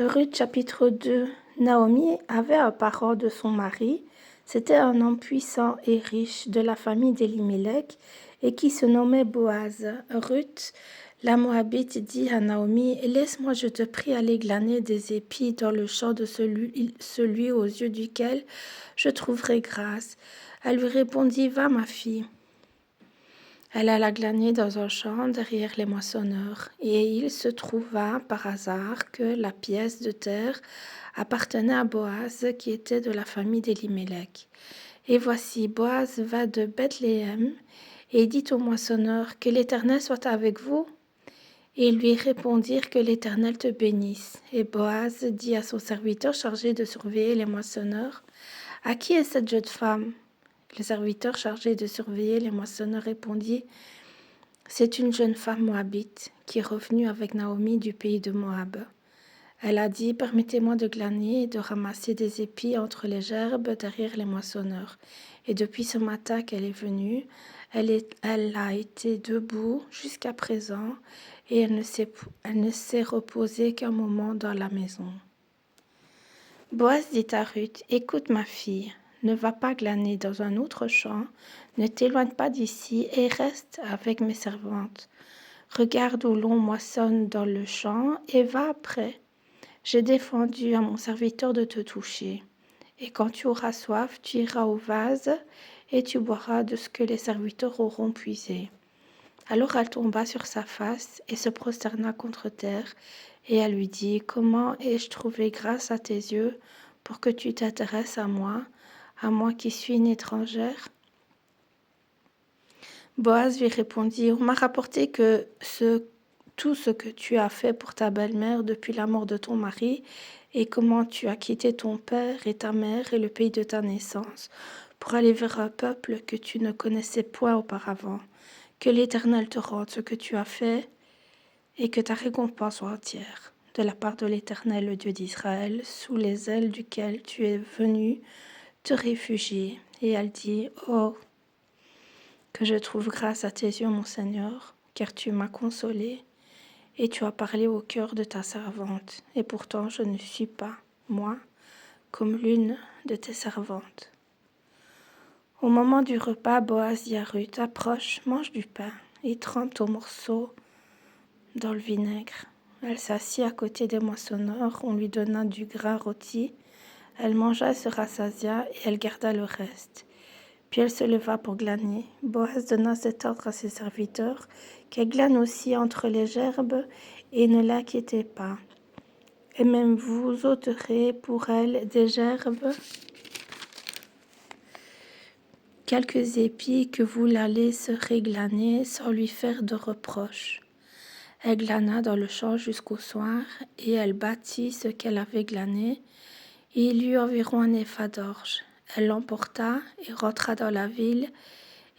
Ruth chapitre 2. Naomi avait un parent de son mari. C'était un homme puissant et riche de la famille d'Elimelech et qui se nommait Boaz. Ruth, la Moabite, dit à Naomi, « Laisse-moi, je te prie, aller glaner des épis dans le champ de celui aux yeux duquel je trouverai grâce. » Elle lui répondit, « Va, ma fille. » Elle alla glaner dans un champ derrière les moissonneurs, et il se trouva par hasard que la pièce de terre appartenait à Boaz, qui était de la famille d'Elimelech. Et voici, Boaz va de Bethléem et dit aux moissonneurs, « Que l'Éternel soit avec vous. » Et ils lui répondirent, « Que l'Éternel te bénisse. » Et Boaz dit à son serviteur chargé de surveiller les moissonneurs, « À qui est cette jeune femme ?» Le serviteur chargé de surveiller les moissonneurs répondit, « C'est une jeune femme moabite qui est revenue avec Naomi du pays de Moab. Elle a dit, permettez-moi de glaner et de ramasser des épis entre les gerbes derrière les moissonneurs. Et depuis ce matin qu'elle est venue, elle a été debout jusqu'à présent et elle ne s'est reposée qu'un moment dans la maison. » Boaz dit à Ruth, « Écoute ma fille, ne va pas glaner dans un autre champ, ne t'éloigne pas d'ici et reste avec mes servantes. Regarde où l'on moissonne dans le champ et va après. J'ai défendu à mon serviteur de te toucher. Et quand tu auras soif, tu iras au vase et tu boiras de ce que les serviteurs auront puisé. » Alors elle tomba sur sa face et se prosterna contre terre, et elle lui dit, « Comment ai-je trouvé grâce à tes yeux pour que tu t'intéresses à moi qui suis une étrangère ?» Boaz lui répondit, « On m'a rapporté que tout ce que tu as fait pour ta belle-mère depuis la mort de ton mari, et comment tu as quitté ton père et ta mère et le pays de ta naissance, pour aller vers un peuple que tu ne connaissais point auparavant. Que l'Éternel te rende ce que tu as fait, et que ta récompense soit entière, de la part de l'Éternel, le Dieu d'Israël, sous les ailes duquel tu es venu te réfugier. » Et elle dit, « Oh, que je trouve grâce à tes yeux, mon Seigneur, car tu m'as consolée, et tu as parlé au cœur de ta servante, et pourtant je ne suis pas, moi, comme l'une de tes servantes. » Au moment du repas, Boaz dit à Ruth, « Approche, mange du pain, et trempe ton morceau dans le vinaigre. » Elle s'assit à côté des moissonneurs, on lui donna du grain rôti. Elle mangea, se rassasia, et elle garda le reste. Puis elle se leva pour glaner. Boaz donna cet ordre à ses serviteurs, qu'elle glane aussi entre les gerbes, et ne l'inquiétez pas. Et même vous ôterez pour elle des gerbes quelques épis que vous la laisserez glaner sans lui faire de reproche. Elle glana dans le champ jusqu'au soir, et elle bâtit ce qu'elle avait glané, et il y eut environ un épha d'orge. Elle l'emporta et rentra dans la ville,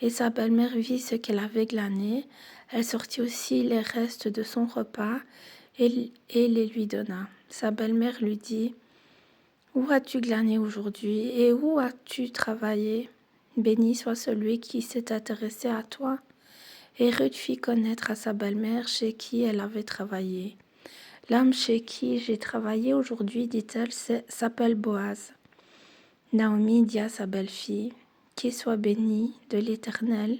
et sa belle-mère vit ce qu'elle avait glané. Elle sortit aussi les restes de son repas, et les lui donna. Sa belle-mère lui dit, « Où as-tu glané aujourd'hui, et où as-tu travaillé? Béni soit celui qui s'est intéressé à toi. » Et Ruth fit connaître à sa belle-mère chez qui elle avait travaillé. « L'homme chez qui j'ai travaillé aujourd'hui, dit-elle, s'appelle Boaz. » Naomi dit à sa belle-fille, « Qu'il soit béni de l'Éternel,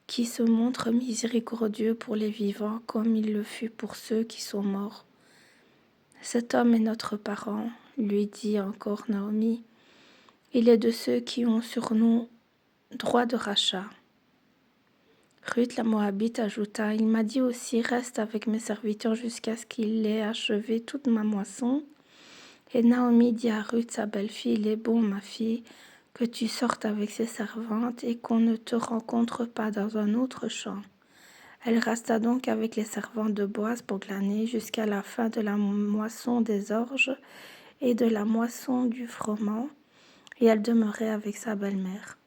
qui se montre miséricordieux pour les vivants comme il le fut pour ceux qui sont morts. Cet homme est notre parent, lui dit encore Naomi. Il est de ceux qui ont sur nous droit de rachat. » Ruth la Moabite ajouta, « Il m'a dit aussi, reste avec mes serviteurs jusqu'à ce qu'il ait achevé toute ma moisson. » Et Naomi dit à Ruth, sa belle-fille, « Il est bon, ma fille, que tu sortes avec ses servantes et qu'on ne te rencontre pas dans un autre champ. » Elle resta donc avec les servantes de Boaz pour glaner jusqu'à la fin de la moisson des orges et de la moisson du froment, et elle demeurait avec sa belle-mère.